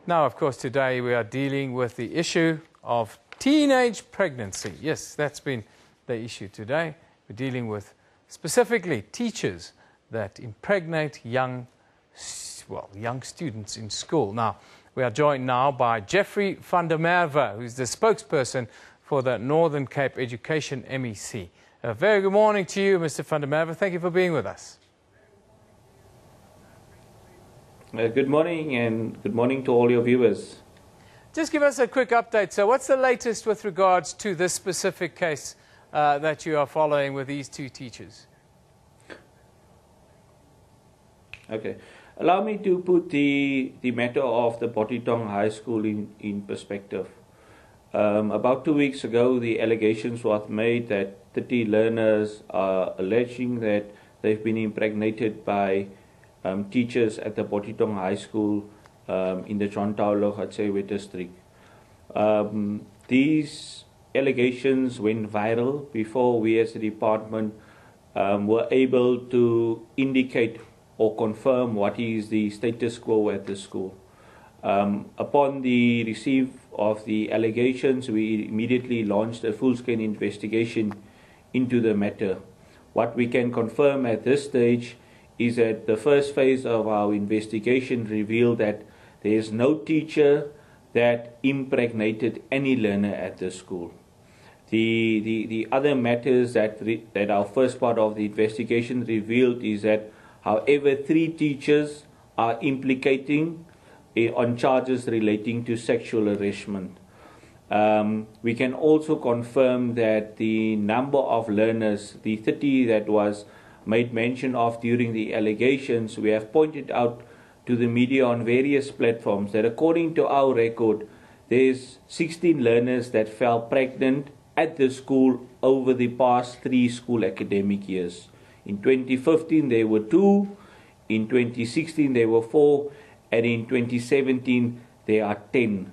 Now, of course, today we are dealing with the issue of teenage pregnancy. Yes, that's been the issue today. We're dealing with specifically teachers that impregnate young students in school. Now, we are joined now by Tshweu Mosedi, who's the spokesperson for the Northern Cape Education MEC. A very good morning to you, Mr. Mosedi. Thank you for being with us. Good morning, and good morning to all your viewers. Just give us a quick update. So what's the latest with regards to this specific case that you are following with these two teachers? Okay. Allow me to put the matter of the Potchefstroom High School in perspective. About 2 weeks ago, the allegations were made that 30 learners are alleging that they've been impregnated by teachers at the Potchefstroom High School in the Tshweu district. These allegations went viral before we as a department were able to indicate or confirm what is the status quo at the school. Upon the receipt of the allegations, we immediately launched a full-scale investigation into the matter. What we can confirm at this stage is that the first phase of our investigation revealed that there is no teacher that impregnated any learner at the school. The other matters that our first part of the investigation revealed is that, however, 3 teachers are implicating on charges relating to sexual harassment. We can also confirm that the number of learners, the 30 that was made mention of during the allegations, we have pointed out to the media on various platforms that according to our record, there's 16 learners that fell pregnant at the school over the past 3 school academic years. In 2015, there were 2, in 2016, there were 4, and in 2017, there are 10.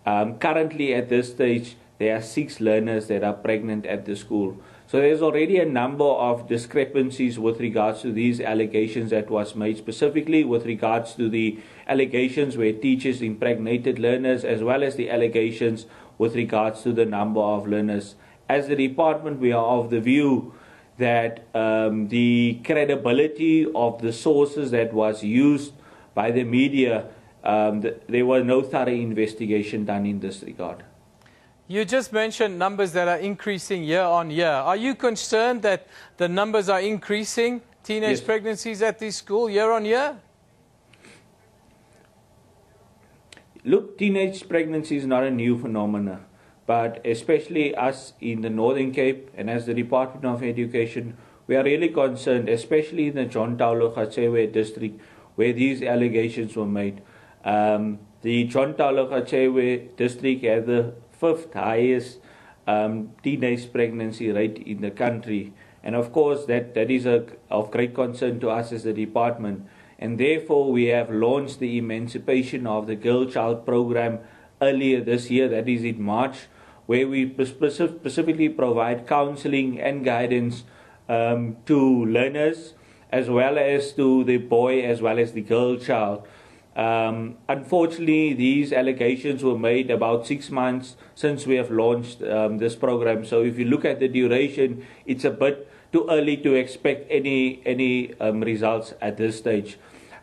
Currently, at this stage, there are 6 learners that are pregnant at the school. So there's already a number of discrepancies with regards to these allegations that was made, specifically with regards to the allegations where teachers impregnated learners, as well as the allegations with regards to the number of learners. As the department, we are of the view that the credibility of the sources that was used by the media, there was no thorough investigation done in this regard. You just mentioned numbers that are increasing year on year. Are you concerned that the numbers are increasing, teenage pregnancies at this school year on year? Look, teenage pregnancy is not a new phenomenon, but especially us in the Northern Cape and as the Department of Education, we are really concerned, especially in the Tshweu district where these allegations were made. The Tshweu district has the 5th highest teenage pregnancy rate in the country, and of course that is of great concern to us as a department, and therefore we have launched the Emancipation of the Girl Child program earlier this year, that is in March, where we specifically provide counseling and guidance to learners as well as to the boy as well as the girl child. Unfortunately, these allegations were made about 6 months since we have launched this program. So if you look at the duration, it's a bit too early to expect any results at this stage.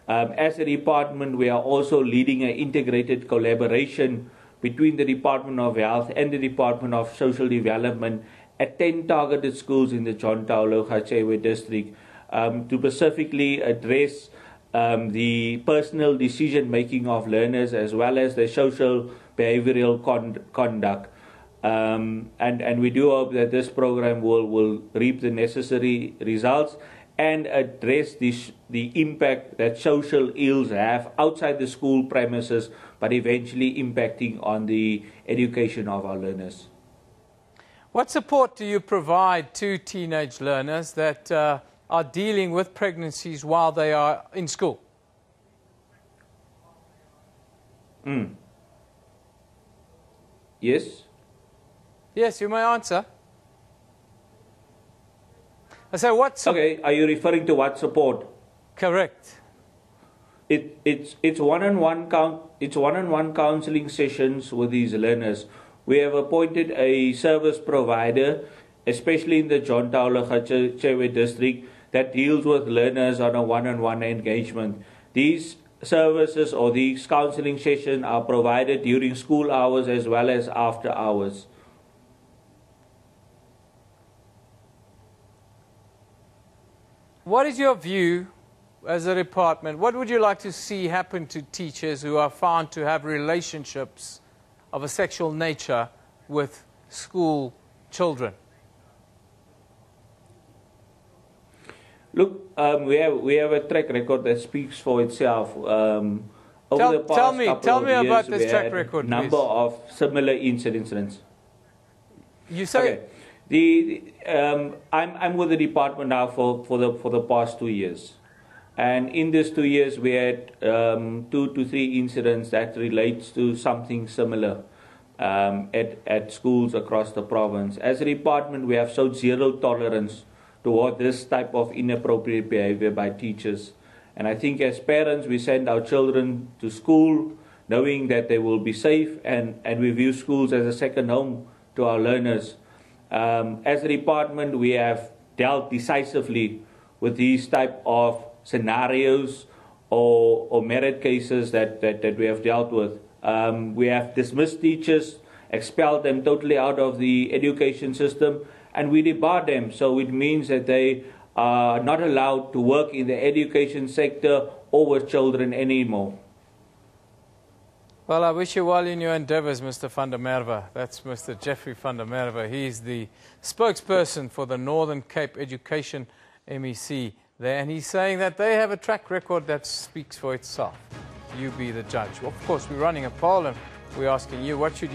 As a department, we are also leading an integrated collaboration between the Department of Health and the Department of Social Development at 10 targeted schools in the Tshweu district to specifically address the personal decision-making of learners as well as the social behavioral conduct. And we do hope that this program will reap the necessary results and address the impact that social ills have outside the school premises, but eventually impacting on the education of our learners. What support do you provide to teenage learners that are dealing with pregnancies while they are in school? Yes? Yes, you may answer. I say what support? Okay, are you referring to what support? Correct. it's one-on-one counseling sessions with these learners. We have appointed a service provider, especially in the John Tshweu district, that deals with learners on a one-on-one engagement. These services or these counseling sessions are provided during school hours as well as after hours. What is your view as a department? What would you like to see happen to teachers who are found to have relationships of a sexual nature with school children? Look, we have a track record that speaks for itself. Over the past tell me couple of years, about this track record, number please. of similar incidents. You say I'm with the department now for the past 2 years, and in these 2 years we had 2 to 3 incidents that relates to something similar at schools across the province. As a department, we have showed zero tolerance toward this type of inappropriate behavior by teachers. And I think as parents, we send our children to school knowing that they will be safe, and we view schools as a second home to our learners. As a department, we have dealt decisively with these type of scenarios or merit cases that we have dealt with. We have dismissed teachers, expelled them totally out of the education system, and we debar them. So it means that they are not allowed to work in the education sector or with children anymore. Well, I wish you well in your endeavors, Mr. van der Merwe. That's Mr. Jeffrey van der Merwe. He's the spokesperson for the Northern Cape Education MEC there, and he's saying that they have a track record that speaks for itself. You be the judge. Well, of course, we're running a poll, and we're asking you, what do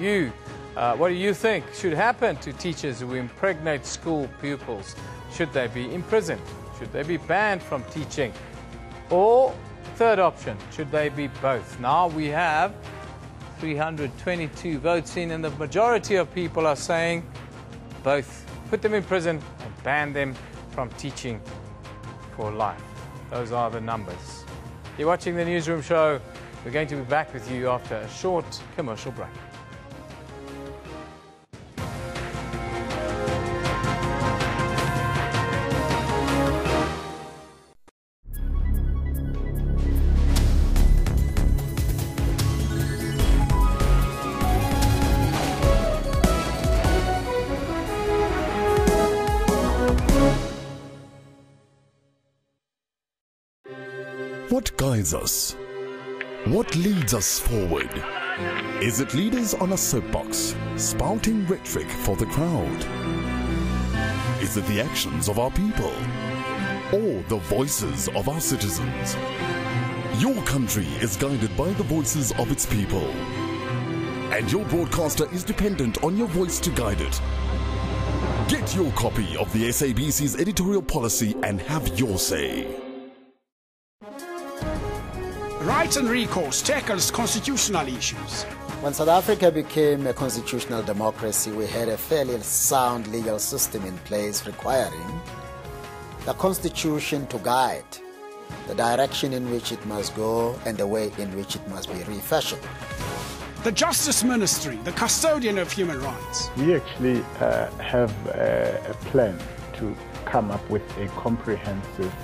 you think should happen to teachers who impregnate school pupils? Should they be imprisoned? Should they be banned from teaching? Or, third option, should they be both? Now we have 322 votes in, and the majority of people are saying both. Put them in prison and ban them from teaching for life. Those are the numbers. You're watching the Newsroom show. We're going to be back with you after a short commercial break. What guides us? What leads us forward? Is it leaders on a soapbox, spouting rhetoric for the crowd? Is it the actions of our people? Or the voices of our citizens? Your country is guided by the voices of its people. And your broadcaster is dependent on your voice to guide it. Get your copy of the SABC's editorial policy and have your say. Rights and Recourse tackles constitutional issues. When South Africa became a constitutional democracy, we had a fairly sound legal system in place requiring the Constitution to guide the direction in which it must go and the way in which it must be refashioned. The Justice Ministry, the custodian of human rights. We actually have a plan to come up with a comprehensive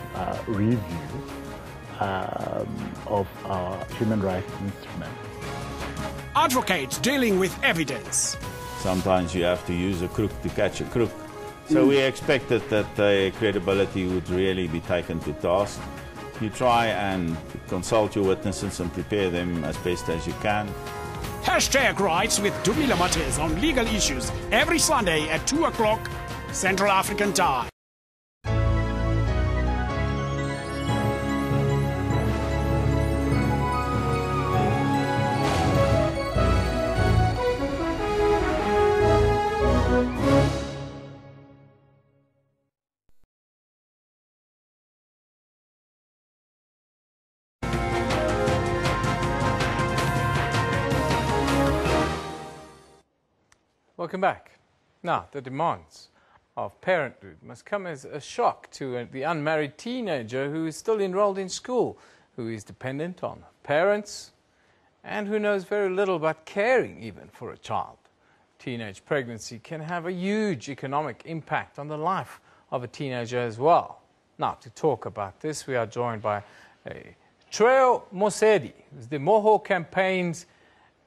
review of our human rights instruments. Advocates dealing with evidence. Sometimes you have to use a crook to catch a crook. So we expected that their credibility would really be taken to task. You try and consult your witnesses and prepare them as best as you can. Hashtag Rights with Dumila Mates on legal issues every Sunday at 2 o'clock Central African Time. Welcome back. Now, the demands of parenthood must come as a shock to the unmarried teenager who is still enrolled in school. who is dependent on parents and who knows very little about caring even for a child. Teenage pregnancy can have a huge economic impact on the life of a teenager as well. Now, to talk about this, we are joined by Tshweu Mosedi, who's the Mmoho campaign's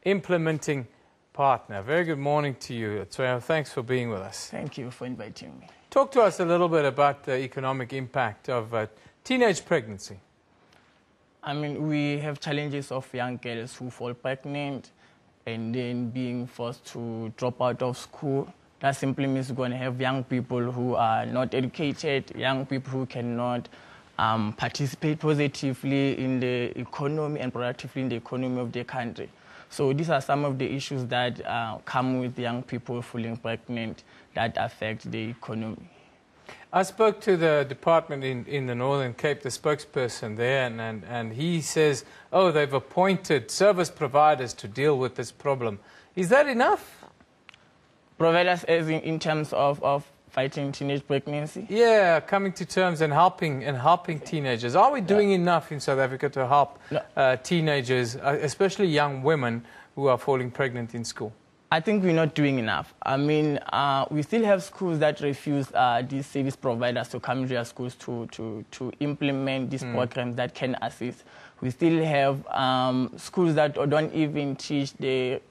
implementing partner. Very good morning to you, Tshweu. Thanks for being with us. Thank you for inviting me. Talk to us a little bit about the economic impact of teenage pregnancy. I mean, we have challenges of young girls who fall pregnant and then being forced to drop out of school. That simply means we're going to have young people who are not educated, young people who cannot participate positively in the economy and productively in the economy of the country. So these are some of the issues that come with young people falling pregnant that affect the economy. I spoke to the department in the Northern Cape, the spokesperson there, and he says, oh, they've appointed service providers to deal with this problem. Is that enough? Providers as in terms of fighting teenage pregnancy? Yeah, coming to terms and helping teenagers. Are we doing enough in South Africa to help teenagers, especially young women who are falling pregnant in school? I think we're not doing enough. I mean, we still have schools that refuse these service providers to come to their schools to implement these programs that can assist. We still have schools that don't even teach the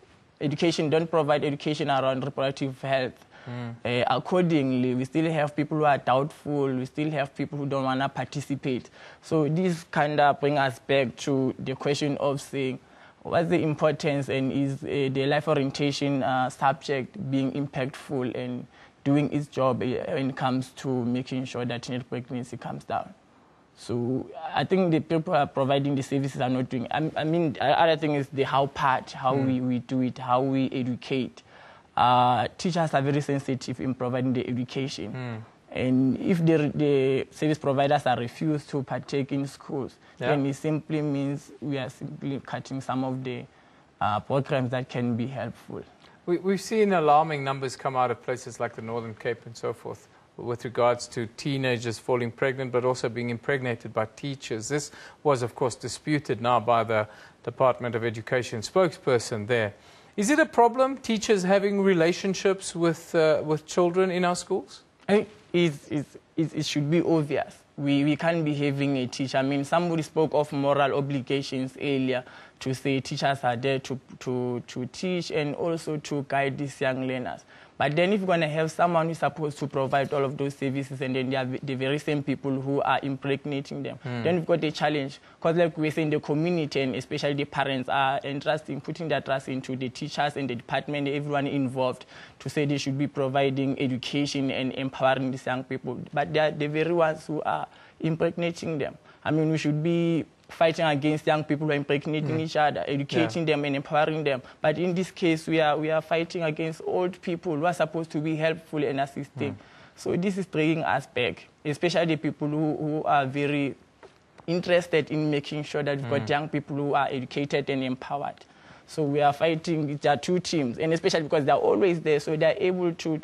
education, don't provide education around reproductive health. Accordingly, we still have people who are doubtful, we still have people who don't want to participate. So this kind of brings us back to the question of saying, what's the importance and is the life orientation subject being impactful and doing its job when it comes to making sure that teenage pregnancy comes down? So I think the people who are providing the services are not doing. I mean, the other thing is the how part, how we do it, how we educate. Teachers are very sensitive in providing the education. And if the service providers are refused to partake in schools, then it simply means we are simply cutting some of the programs that can be helpful. We've seen alarming numbers come out of places like the Northern Cape and so forth with regards to teenagers falling pregnant but also being impregnated by teachers. This was, of course, disputed now by the Department of Education spokesperson there. Is it a problem, teachers having relationships with children in our schools? It should be obvious. We can't be having a teacher. I mean, somebody spoke of moral obligations earlier to say teachers are there to teach and also to guide these young learners. But then if you're going to have someone who's supposed to provide all of those services and then they are the very same people who are impregnating them, then we've got a challenge. Because like we're saying, the community and especially the parents are putting their trust into the teachers and the department, everyone involved, to say they should be providing education and empowering these young people. But they are the very ones who are impregnating them. I mean, we should be fighting against young people who are impregnating each other, educating them and empowering them. But in this case, we are fighting against old people who are supposed to be helpful and assisting. So this is bringing us back, especially the people who are very interested in making sure that we've got young people who are educated and empowered. So we are fighting, there are two teams, and especially because they're always there, so they're able to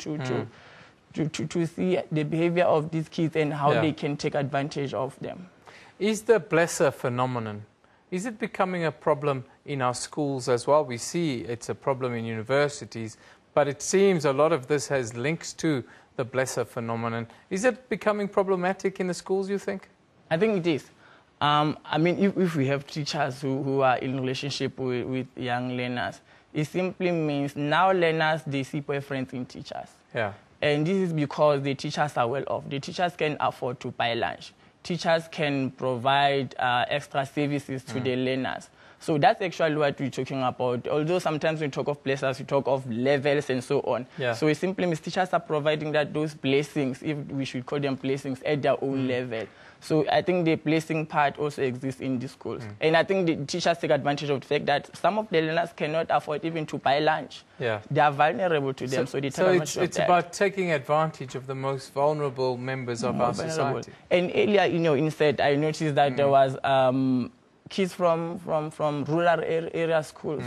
see the behavior of these kids and how they can take advantage of them. Is the blesser phenomenon, is it becoming a problem in our schools as well? We see it's a problem in universities, but it seems a lot of this has links to the blesser phenomenon. Is it becoming problematic in the schools, you think? I think it is. I mean, if we have teachers who are in relationship with young learners, it simply means now learners, they see boyfriends in teachers. And this is because the teachers are well off. The teachers can afford to buy lunch. Teachers can provide extra services to the learners. So that's actually what we're talking about. Although sometimes when we talk of blessers, we talk of levels and so on. So it simply means teachers are providing those blessings, if we should call them blessings, at their own level. So I think the blessing part also exists in the schools. And I think the teachers take advantage of the fact that some of the learners cannot afford even to buy lunch. They are vulnerable to them, so they take advantage of that. It's about taking advantage of the most vulnerable members of our society. And earlier, instead, I noticed that there was kids from rural area schools.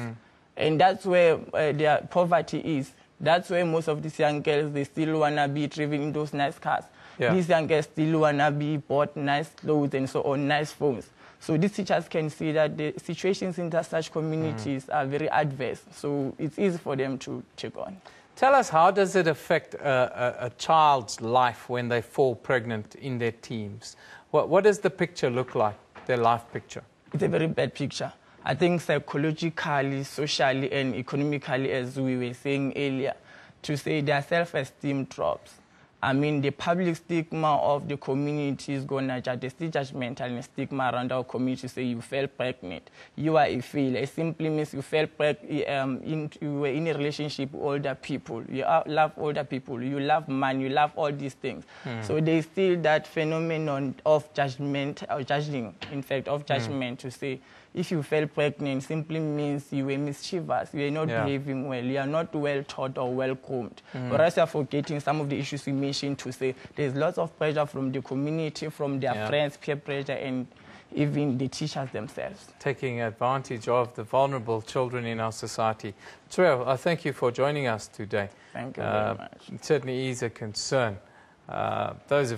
And that's where their poverty is. That's where most of these young girls, they still want to be driving in those nice cars. These young girls still want to be bought nice clothes and so on, nice phones. So these teachers can see that the situations in such communities are very adverse. So it's easy for them to take on. Tell us, how does it affect a child's life when they fall pregnant in their teens? What does the picture look like, their life picture? It's a very bad picture. I think psychologically, socially, and economically, as we were saying earlier, to say their self-esteem drops. I mean, the public stigma of the community is going to judge. There's still judgmental stigma around our community. Say you fell pregnant, you are a failure. It simply means you fell pregnant. You were in a relationship with older people. You love older people. You love money. You love all these things. So there's still that phenomenon of judgment, or judging, in fact, of judgment to say, if you fell pregnant, simply means you were mischievous, you were not behaving well, you are not well taught or well groomed. Whereas you are forgetting some of the issues we mentioned to say there's lots of pressure from the community, from their friends, peer pressure, and even the teachers themselves. Taking advantage of the vulnerable children in our society. Tshweu, I thank you for joining us today. Thank you very much. It certainly is a concern. Those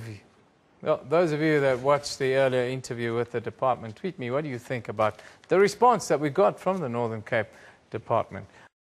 of you that watched the earlier interview with the department, tweet me, what do you think about the response that we got from the Northern Cape Department?